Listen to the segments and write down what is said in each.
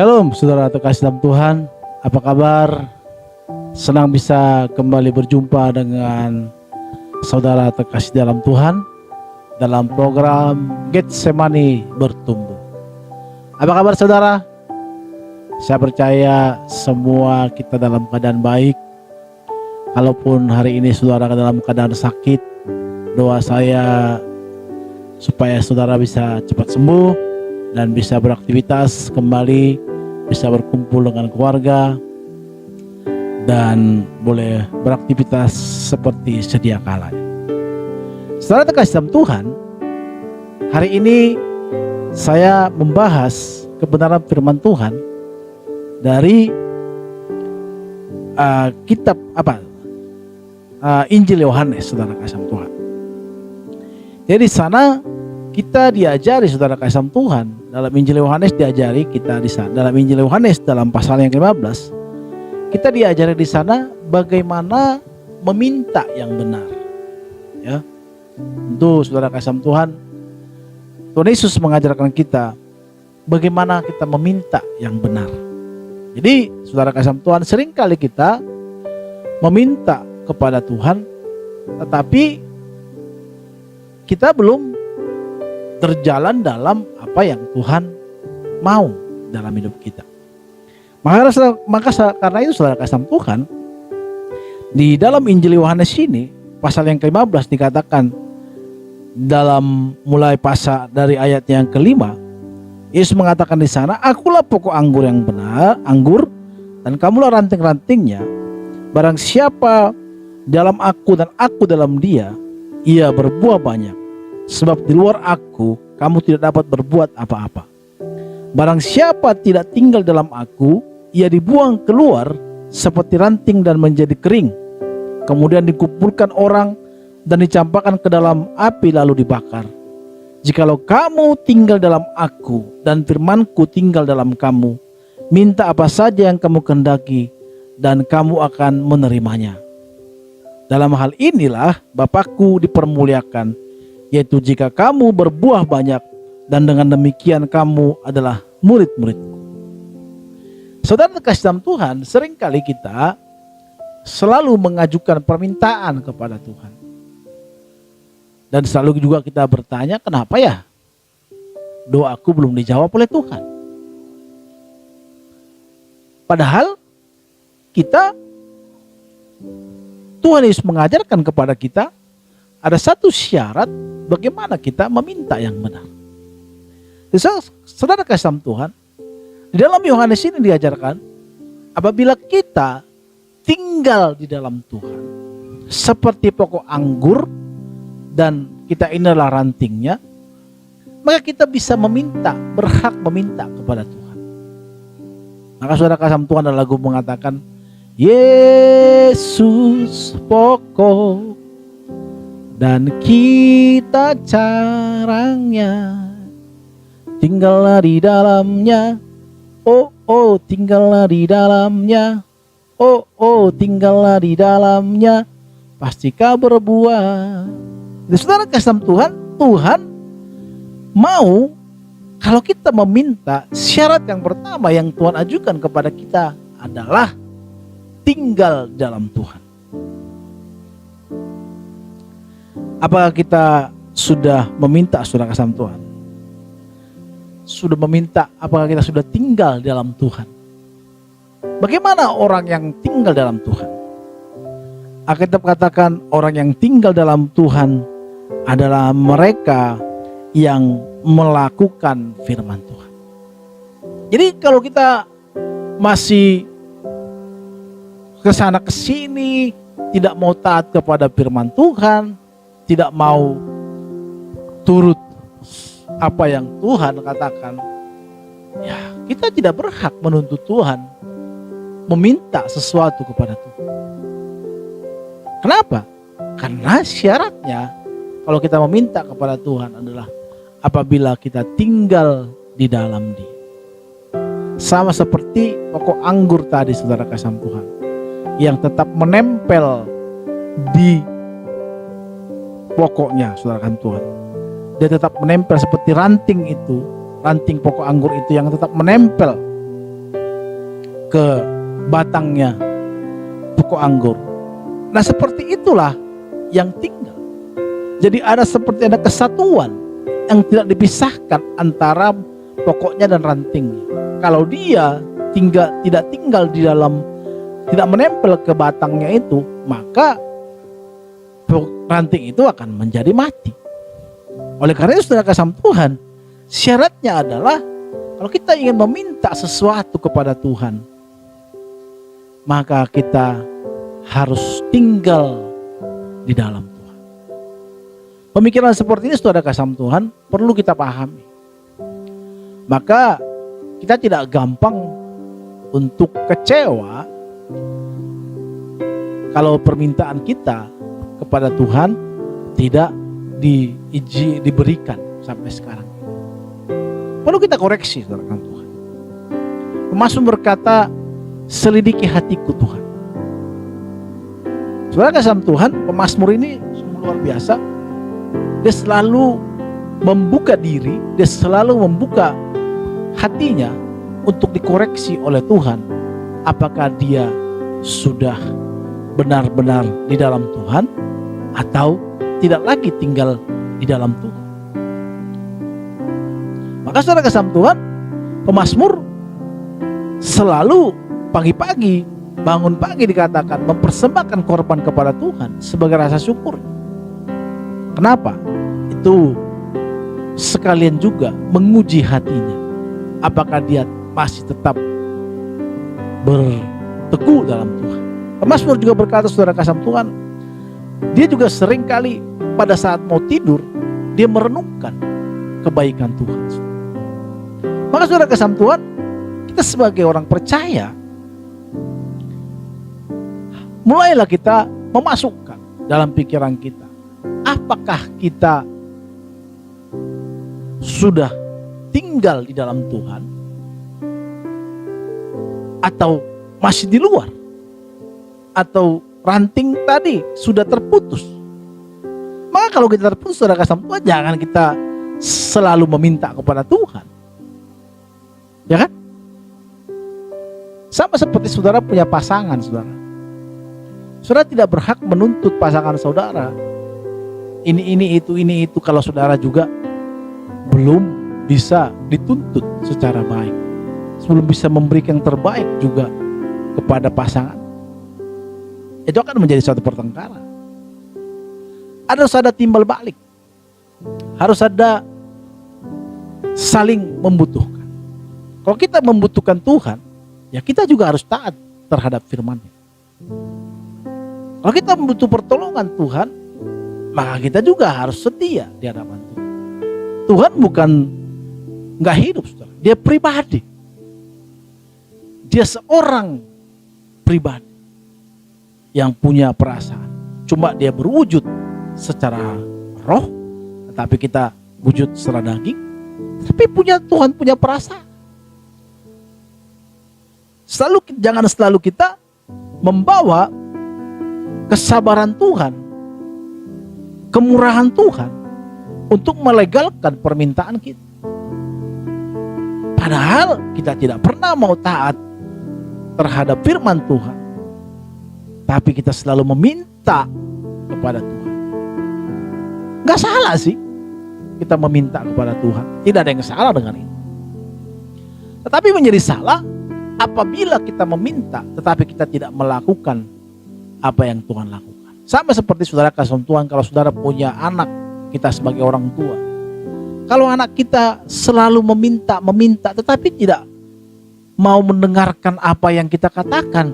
Shalom saudara terkasih dalam Tuhan. Apa kabar? Senang bisa kembali berjumpa dengan saudara terkasih dalam Tuhan dalam program Getsemani Bertumbuh. Apa kabar saudara? Saya percaya semua kita dalam keadaan baik. Kalaupun hari ini saudara dalam keadaan sakit, doa saya supaya saudara bisa cepat sembuh dan bisa beraktivitas kembali, bisa berkumpul dengan keluarga, dan boleh beraktivitas seperti sedia kala. Saudara terkasih dalam Tuhan, hari ini saya membahas kebenaran firman Tuhan dari kitab Injil Yohanes, saudara kasih Tuhan. Jadi di sana kita diajari, saudara kasih Tuhan, dalam Injil Yohanes diajari kita di sana, dalam Injil Yohanes dalam pasal yang ke-15 kita diajari di sana bagaimana meminta yang benar. Ya, tentu saudara kasih Tuhan, Tuhan Yesus mengajarkan kita bagaimana kita meminta yang benar. Jadi saudara kasih Tuhan, seringkali kita meminta kepada Tuhan, tetapi kita belum terjalan dalam apa yang Tuhan mau dalam hidup kita. Maka karena itu saudara kasih Tuhan, di dalam Injil Yohanes ini pasal yang ke-15 dikatakan, dalam mulai pasal dari ayat yang ke-5, Yesus mengatakan di sana, "Akulah pokok anggur yang benar, anggur, dan kamulah ranting-rantingnya. Barang siapa dalam aku dan aku dalam dia, ia berbuah banyak. Sebab di luar aku, kamu tidak dapat berbuat apa-apa. Barang siapa tidak tinggal dalam aku, ia dibuang keluar seperti ranting dan menjadi kering. Kemudian dikumpulkan orang dan dicampakkan ke dalam api lalu dibakar. Jikalau kamu tinggal dalam aku dan firmanku tinggal dalam kamu, minta apa saja yang kamu kehendaki dan kamu akan menerimanya. Dalam hal inilah Bapakku dipermuliakan, yaitu jika kamu berbuah banyak, dan dengan demikian kamu adalah murid-muridku." Saudara terkasih dalam Tuhan, seringkali kita selalu mengajukan permintaan kepada Tuhan. Dan selalu juga kita bertanya, kenapa ya doaku belum dijawab oleh Tuhan? Padahal Tuhan Yesus mengajarkan kepada kita ada satu syarat bagaimana kita meminta yang benar. Saudara kasih dalam Tuhan, di dalam Yohanes ini diajarkan, apabila kita tinggal di dalam Tuhan seperti pokok anggur dan kita inilah rantingnya, maka kita bisa meminta, berhak meminta kepada Tuhan. Maka saudara kasih dalam Tuhan, ada lagu mengatakan, Yesus pokok dan kita carangnya, tinggallah di dalamnya, oh tinggallah di dalamnya, oh tinggallah di dalamnya, pasti kau berbuah. Jadi saudara kasih Tuhan, Tuhan mau kalau kita meminta, syarat yang pertama yang Tuhan ajukan kepada kita adalah tinggal dalam Tuhan. Apakah kita sudah meminta, saudara kasih Tuhan? Sudah meminta, apakah kita sudah tinggal dalam Tuhan? Bagaimana orang yang tinggal dalam Tuhan? Alkitab katakan orang yang tinggal dalam Tuhan adalah mereka yang melakukan firman Tuhan. Jadi kalau kita masih kesana kesini, tidak mau taat kepada firman Tuhan, tidak mau turut apa yang Tuhan katakan, ya kita tidak berhak menuntut Tuhan meminta sesuatu kepada Tuhan. Kenapa? Karena syaratnya kalau kita meminta kepada Tuhan adalah apabila kita tinggal di dalam Dia. Sama seperti pokok anggur tadi, saudara kasih Tuhan, yang tetap menempel di pokoknya, saudara kasih Tuhan. Dia tetap menempel seperti ranting itu, ranting pokok anggur itu yang tetap menempel ke batangnya pokok anggur. Nah seperti itulah yang tinggal. Jadi seperti ada kesatuan yang tidak dipisahkan antara pokoknya dan rantingnya. Kalau dia tidak tinggal di dalam, tidak menempel ke batangnya itu, maka ranting itu akan menjadi mati. Oleh karena itu saudara kasih Tuhan, syaratnya adalah kalau kita ingin meminta sesuatu kepada Tuhan, maka kita harus tinggal di dalam Tuhan. Pemikiran seperti ini saudara kasih Tuhan perlu kita pahami. Maka kita tidak gampang untuk kecewa kalau permintaan kita kepada Tuhan tidak diberikan sampai sekarang. Perlu kita koreksi saudara kasih Tuhan. Mazmur berkata, selidiki hatiku Tuhan. Saudara kasih Tuhan, pemazmur ini luar biasa. Dia selalu membuka diri, dia selalu membuka hatinya untuk dikoreksi oleh Tuhan. Apakah dia sudah benar-benar di dalam Tuhan atau tidak lagi tinggal di dalam Tuhan. Maka saudara kasih Tuhan, pemazmur selalu pagi-pagi, bangun pagi dikatakan mempersembahkan korban kepada Tuhan sebagai rasa syukur. Kenapa? Itu sekalian juga menguji hatinya. Apakah dia masih tetap berteguh dalam Tuhan. Mazmur juga berkata saudara kasih Tuhan, dia juga sering kali pada saat mau tidur dia merenungkan kebaikan Tuhan. Maka saudara kasih Tuhan, kita sebagai orang percaya, mulailah kita memasukkan dalam pikiran kita, apakah kita sudah tinggal di dalam Tuhan atau masih di luar, atau ranting tadi sudah terputus. Maka kalau kita terputus saudara kasih Tuhan, jangan kita selalu meminta kepada Tuhan, ya kan? Sama seperti saudara punya pasangan, saudara tidak berhak menuntut pasangan saudara ini itu kalau saudara juga belum bisa dituntut secara baik, belum bisa memberikan yang terbaik juga kepada pasangan. Itu akan menjadi suatu pertengkaran. Harus ada timbal balik, harus ada saling membutuhkan. Kalau kita membutuhkan Tuhan, ya kita juga harus taat terhadap firman-Nya. Kalau kita membutuh pertolongan Tuhan, maka kita juga harus setia di hadapan Tuhan. Tuhan bukan nggak hidup, saudara. Dia pribadi. Dia seorang pribadi yang punya perasaan. Cuma dia berwujud secara roh, tetapi kita wujud secara daging. Tapi Tuhan punya perasaan. Jangan selalu kita membawa kesabaran Tuhan, kemurahan Tuhan untuk melegalkan permintaan kita. Padahal kita tidak pernah mau taat terhadap firman Tuhan, tapi kita selalu meminta kepada Tuhan. Gak salah sih kita meminta kepada Tuhan, tidak ada yang salah dengan itu. Tetapi menjadi salah apabila kita meminta tetapi kita tidak melakukan apa yang Tuhan lakukan. Sama seperti saudara kasih Tuhan, kalau saudara punya anak, kita sebagai orang tua, kalau anak kita selalu meminta tetapi tidak mau mendengarkan apa yang kita katakan,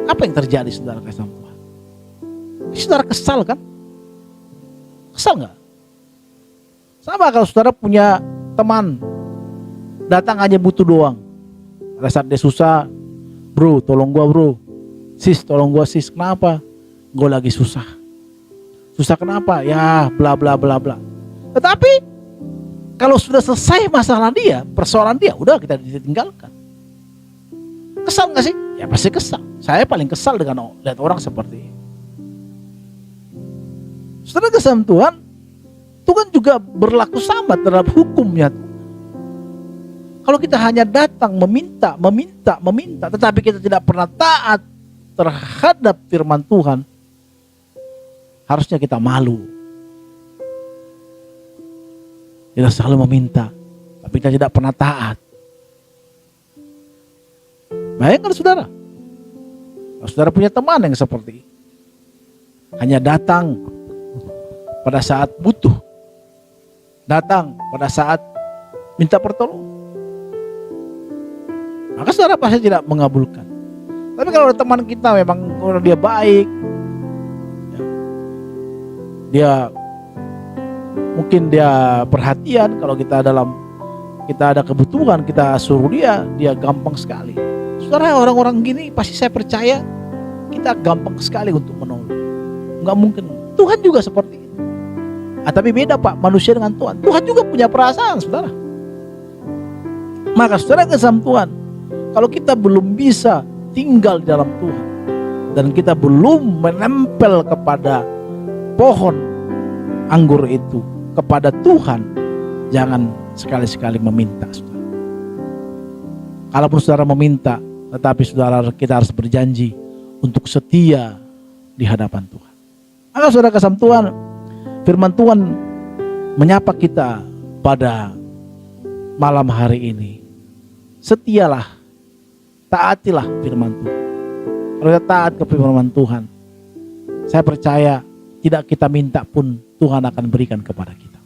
apa yang terjadi saudara kasih Tuhan? Saudara kesal kan? Kesal gak? Sama kalau saudara punya teman datang hanya butuh doang. Pada saat dia susah, bro tolong gua bro, sis tolong gua sis, kenapa? Gua lagi susah. Susah kenapa? Ya bla bla bla bla. Tetapi kalau sudah selesai masalah dia, persoalan dia, udah kita ditinggalkan. Kesal gak sih? Ya pasti kesal. Saya paling kesal dengan lihat orang seperti ini. Saudara kasih Tuhan, Tuhan juga berlaku sama terhadap hukumnya. Kalau kita hanya datang meminta, tetapi kita tidak pernah taat terhadap firman Tuhan, harusnya kita malu. Kita selalu meminta, tapi kita tidak pernah taat. Bayangkan saudara, kalau saudara punya teman yang seperti ini, hanya datang pada saat butuh, datang pada saat minta pertolongan, maka saudara pasti tidak mengabulkan. Tapi kalau teman kita memang kalau dia baik, ya, dia mungkin dia perhatian, kalau kita ada kebutuhan, kita suruh dia gampang sekali. Saudara, orang-orang gini pasti saya percaya kita gampang sekali untuk menolong. Nggak mungkin. Tuhan juga seperti itu. Tapi beda Pak, manusia dengan Tuhan. Tuhan juga punya perasaan, saudara. Maka saudara kesam Tuhan, kalau kita belum bisa tinggal di dalam Tuhan, dan kita belum menempel kepada pohon anggur itu, kepada Tuhan, jangan sekali-sekali meminta, saudara. Kalaupun saudara meminta, tetapi saudara, kita harus berjanji untuk setia di hadapan Tuhan. Maka saudara kasih Tuhan, firman Tuhan menyapa kita pada malam hari ini. Setialah, taatilah firman Tuhan. Kalau kita taat ke firman Tuhan, saya percaya tidak kita minta pun Tuhan akan berikan kepada kita.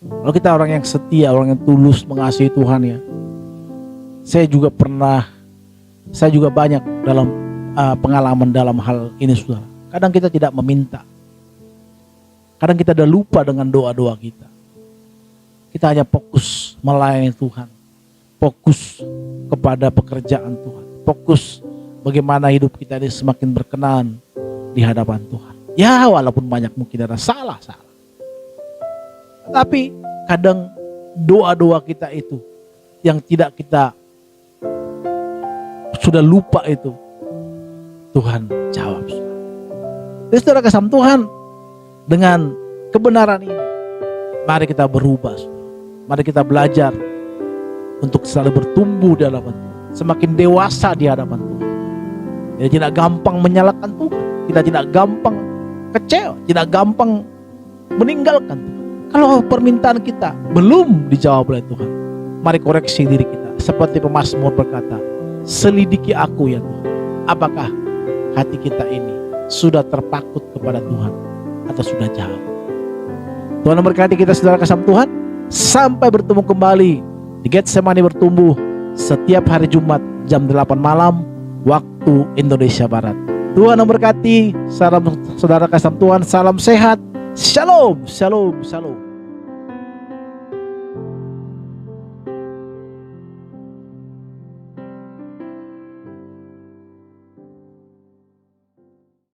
Kalau kita orang yang setia, orang yang tulus mengasihi Tuhan ya. Saya juga banyak dalam pengalaman dalam hal ini, saudara. Kadang kita tidak meminta. Kadang kita udah lupa dengan doa-doa kita. Kita hanya fokus melayani Tuhan. Fokus kepada pekerjaan Tuhan. Fokus bagaimana hidup kita ini semakin berkenan di hadapan Tuhan. Ya walaupun banyak mungkin ada salah. Tapi kadang doa-doa kita itu yang tidak kita sudah lupa itu, Tuhan jawab. Jadi saudara kasih Tuhan, dengan kebenaran ini, mari kita berubah. Mari kita belajar untuk selalu bertumbuh di hadapan Tuhan, semakin dewasa di hadapan Tuhan. Kita tidak gampang menyalahkan Tuhan, kita tidak gampang kecewa, tidak gampang meninggalkan Tuhan. Kalau permintaan kita belum dijawab oleh Tuhan, mari koreksi diri kita. Seperti pemazmur berkata, selidiki aku ya Tuhan, apakah hati kita ini sudah terpakut kepada Tuhan atau sudah jauh. Tuhan memberkati kita saudara kasih Tuhan. Sampai bertemu kembali di Getsemani Bertumbuh setiap hari Jumat jam 8 malam waktu Indonesia Barat. Tuhan memberkati. Salam saudara kasih Tuhan. Salam sehat. Shalom.